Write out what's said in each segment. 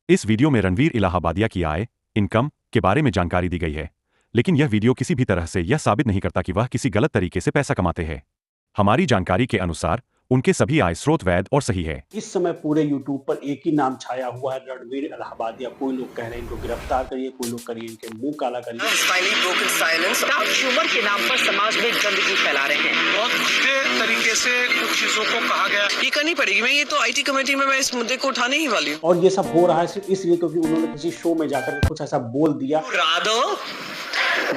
इस वीडियो में रणवीर इलाहाबादिया की आय, इनकम के बारे में जानकारी दी गई है, लेकिन यह वीडियो किसी भी तरह से यह साबित नहीं करता कि वह किसी गलत तरीके से पैसा कमाते हैं। हमारी जानकारी के अनुसार उनके सभी आय स्रोत वैध और सही है। इस समय पूरे यूट्यूब पर एक ही नाम छाया हुआ है, रणवीर इलाहाबादिया। कोई लोग कह रहे हैं इनको गिरफ्तार करिए, कोई लोग करिए इनके मुंह काला करिए। ह्यूमर के नाम पर समाज में गंदगी फैला रहे हैं। बहुत घुटते तरीके से कुछ चीजों को कहा गया। ये करनी पड़ेगी। मैं ये तो आईटी कमेटी में मैं इस मुद्दे को उठाने ही वाली हूँ। और ये सब हो रहा है सिर्फ इसलिए क्योंकि उन्होंने किसी शो में जाकर कुछ ऐसा बोल दिया। Rather,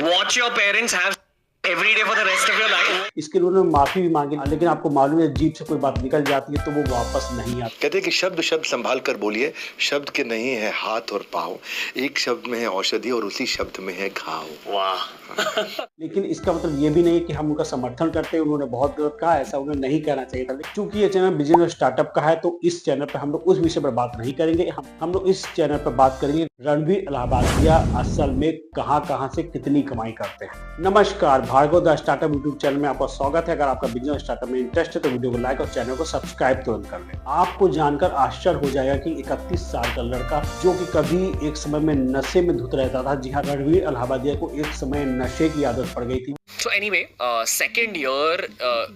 watch your parents have every day for the rest of your life. इसके लिए उन्होंने माफी भी मांगी, लेकिन आपको मालूम है जीभ से कोई बात निकल जाती है तो वो वापस नहीं आती। कहते हैं कि शब्द शब्द संभाल कर बोलिए, शब्द के नहीं है हाथ और पाँव, एक शब्द में है औषधि और उसी शब्द में है घाव। वाह। लेकिन इसका मतलब ये भी नहीं कि हम उनका समर्थन करते हैं। उन्होंने बहुत गलत कहा, ऐसा उन्हें नहीं कहना चाहिए था। क्योंकि ये चैनल बिजनेस और स्टार्टअप का है तो इस चैनल पर हम लोग उस विषय पर बात नहीं करेंगे। हम लोग इस चैनल पर बात करेंगे रणवीर इलाहाबादिया असल में कहां से कितनी कमाई करते हैं। नमस्कार, Bhargav the startup YouTube channel में आपका स्वागत है। अगर आपका बिजनेस स्टार्टअप में इंटरेस्ट है तो वीडियो को लाइक और चैनल को सब्सक्राइब तुरंत कर लें। आपको जानकर आश्चर्य हो जाएगा कि 31 साल का लड़का जो कि कभी एक समय में नशे में धुत रहता था, जी हाँ, रणवीर इलाहाबादिया को एक समय नशे की आदत पड़ गई थी। So anyway, second year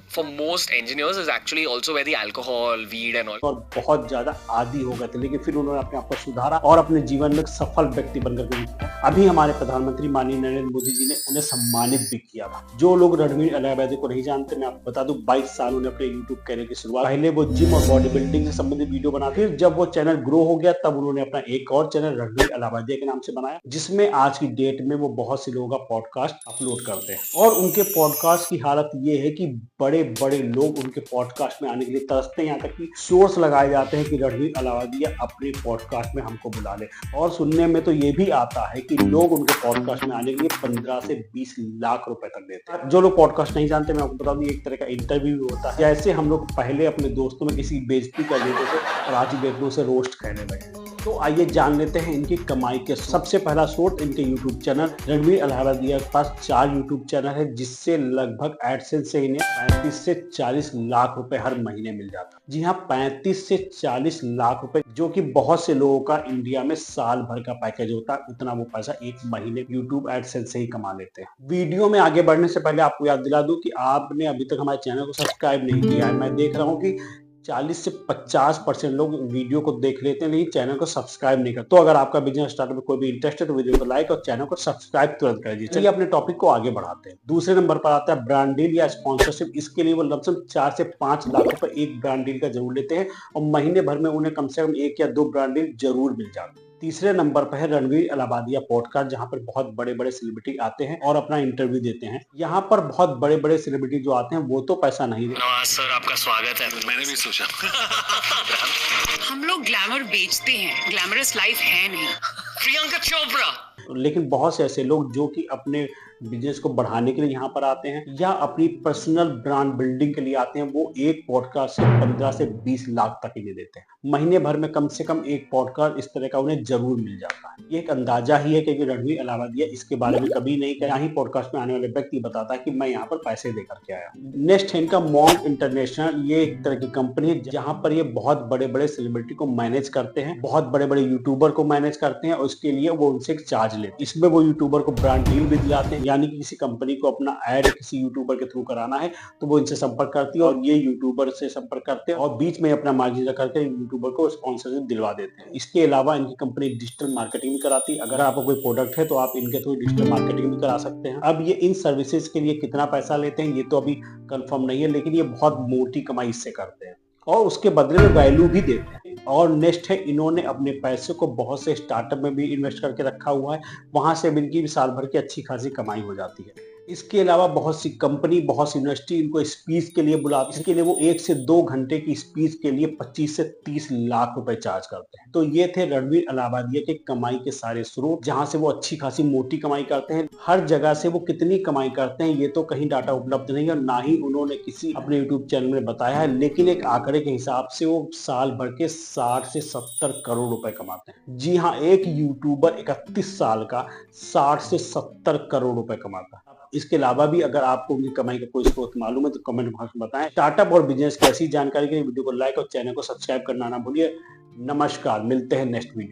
for most engineers is actually also where the alcohol, weed and all. और बहुत ज्यादा आदी हो गए थे, लेकिन फिर उन्होंने अपने आप को सुधारा और अपने जीवन में एक सफल व्यक्ति बनकर के दिखाया। अभी हमारे प्रधानमंत्री माननीय नरेंद्र मोदी जी ने उन्हें सम्मानित भी किया था। जो लोग रणवीर इलाहाबादिया को नहीं जानते, मैं आपको बता दूं, 22 साल उन्होंने अपने यूट्यूब कैरियर की शुरुआत। पहले वो जिम और बॉडी बिल्डिंग से संबंधित वीडियो बनाते, फिर जब वो चैनल ग्रो हो गया तब उन्होंने अपना एक और चैनल रणवीर इलाहाबादिया के नाम से बनाया, जिसमें आज की डेट में वो बहुत से लोगों का पॉडकास्ट अपलोड करते हैं। और उनके पॉडकास्ट की हालत ये है कि बड़े बड़े लोग उनके पॉडकास्ट में आने के लिए तरसते हैं। यहाँ तक कि सोर्स लगाए जाते हैं कि रणवीर इलाहाबादिया अपने पॉडकास्ट में हमको बुला ले। और सुनने में तो ये भी आता है कि लोग उनके पॉडकास्ट में आने के लिए 15 से 20 लाख रुपए तक देते हैं। जो लोग पॉडकास्ट नहीं जानते, मैं आपको बता दूं, एक तरह का इंटरव्यू भी होता है। जैसे हम लोग पहले अपने दोस्तों में किसी बेइज्जती कर देते थे और आज ही बेटों से रोस्ट कहने लगे। तो आइए जान लेते हैं इनकी कमाई के। सबसे पहला सोर्स इनके यूट्यूब चैनल। रणवीर इलाहाबादिया के पास 4 यूट्यूब चैनल है, जिससे लगभग एडसेंस से इन्हें 35 से 40 लाख रुपए हर महीने मिल जाता है। जी हाँ, 35 से 40 लाख रुपए, जो कि बहुत से लोगों का इंडिया में साल भर का पैकेज होता है। उतना वो पैसा एक महीने यूट्यूब एडसेंस से ही कमा लेते हैं। वीडियो में आगे बढ़ने से पहले आपको याद दिला दूं कि आपने अभी तक हमारे चैनल को सब्सक्राइब नहीं किया है। मैं देख रहा हूँ कि 40 से 50% लोग वीडियो को देख लेते हैं लेकिन चैनल को सब्सक्राइब नहीं करते। तो अगर आपका बिजनेस स्टार्टअप में कोई भी इंटरेस्ट है तो वीडियो को लाइक और चैनल को सब्सक्राइब तुरंत कर दीजिए। चलिए अपने टॉपिक को आगे बढ़ाते हैं। दूसरे नंबर पर आता है ब्रांड डील या स्पॉन्सरशिप। इसके लिए वो लमसम 4 से 5 लाख रुपए एक ब्रांड डील का जरूर लेते हैं और महीने भर में उन्हें कम से कम 1 या 2 ब्रांड डील जरूर मिल जाते हैं। तीसरे नंबर पर है रणवीर इलाहाबादिया पॉडकास्ट, जहां पर बहुत बड़े बड़े सेलिब्रिटी आते हैं और अपना इंटरव्यू देते हैं। यहाँ पर बहुत बड़े बड़े सेलिब्रिटी जो आते हैं वो तो पैसा नहीं देते। सर आपका स्वागत है। मैंने भी सोचा। हम लोग ग्लैमर बेचते हैं, ग्लैमरस लाइफ है नहीं। प्रियंका चोपड़ा। लेकिन बहुत से ऐसे लोग जो कि अपने बिजनेस को बढ़ाने के लिए यहाँ पर आते हैं या अपनी पर्सनल ब्रांड बिल्डिंग के लिए आते हैं, वो एक पॉडकास्ट से 15 से 20 लाख तक इन्हें देते हैं। महीने भर में कम से कम एक पॉडकास्ट इस तरह का उन्हें जरूर मिल जाता है। ये एक अंदाजा ही है कि रणवीर इलाहाबादिया इसके बारे में कभी नहीं कहा। ही पॉडकास्ट में आने वाले व्यक्ति बताता है कि मैं यहाँ पर पैसे देकर के आया। नेक्स्ट है इनका मॉन्क इंटरनेशनल। ये एक तरह की कंपनी है जहाँ पर ये बहुत बड़े बड़े सेलिब्रिटी को मैनेज करते हैं, बहुत बड़े बड़े यूट्यूबर को मैनेज करते हैं और उसके लिए वो उनसे एक चार्ज लेते हैं। इसमें वो यूट्यूबर को ब्रांड डील भी दिलाते हैं, यानी कि किसी कंपनी को अपना ऐड किसी यूट्यूबर के थ्रू कराना है तो वो इनसे संपर्क करती है और ये यूट्यूबर से संपर्क करते हैं और बीच में अपना मार्जिन करके यूट्यूबर को स्पॉन्सरशिप दिलवा देते हैं। इसके अलावा इनकी कंपनी डिजिटल मार्केटिंग भी कराती है। अगर आपका कोई प्रोडक्ट है तो आप इनके थ्रू डिजिटल मार्केटिंग भी करा सकते हैं। अब ये इन सर्विसेज के लिए कितना पैसा लेते हैं ये तो अभी कंफर्म नहीं है, लेकिन ये बहुत मोटी कमाई इससे करते हैं और उसके बदले में वैल्यू भी देते हैं। और नेक्स्ट है, इन्होंने अपने पैसे को बहुत से स्टार्टअप में भी इन्वेस्ट करके रखा हुआ है, वहां से भी इनकी भी साल भर की अच्छी खासी कमाई हो जाती है। इसके अलावा बहुत सी कंपनी, बहुत सी यूनिवर्सिटी इनको स्पीच के लिए बुलाती है। इसके लिए वो 1 से 2 घंटे की स्पीच के लिए 25 से 30 लाख रुपए चार्ज करते हैं। तो ये थे रणवीर इलाहाबादिया के कमाई के सारे स्रोत, जहां से वो अच्छी खासी मोटी कमाई करते हैं। हर जगह से वो कितनी कमाई करते हैं ये तो कहीं डाटा उपलब्ध नहीं है और ना ही उन्होंने किसी अपने यूट्यूब चैनल में बताया है, लेकिन एक आंकड़े के हिसाब से वो साल भर के 60 से 70 करोड़ रुपए कमाते हैं। जी हाँ, एक यूट्यूबर 31 साल का 60 से 70 करोड़ रुपए कमाता है। इसके अलावा भी अगर आपको उनकी कमाई का कोई स्रोत मालूम है तो कमेंट बॉक्स में बताएं। स्टार्टअप और बिजनेस की ऐसी जानकारी के लिए वीडियो को लाइक और चैनल को सब्सक्राइब करना ना भूलिए। नमस्कार, मिलते हैं नेक्स्ट वीडियो।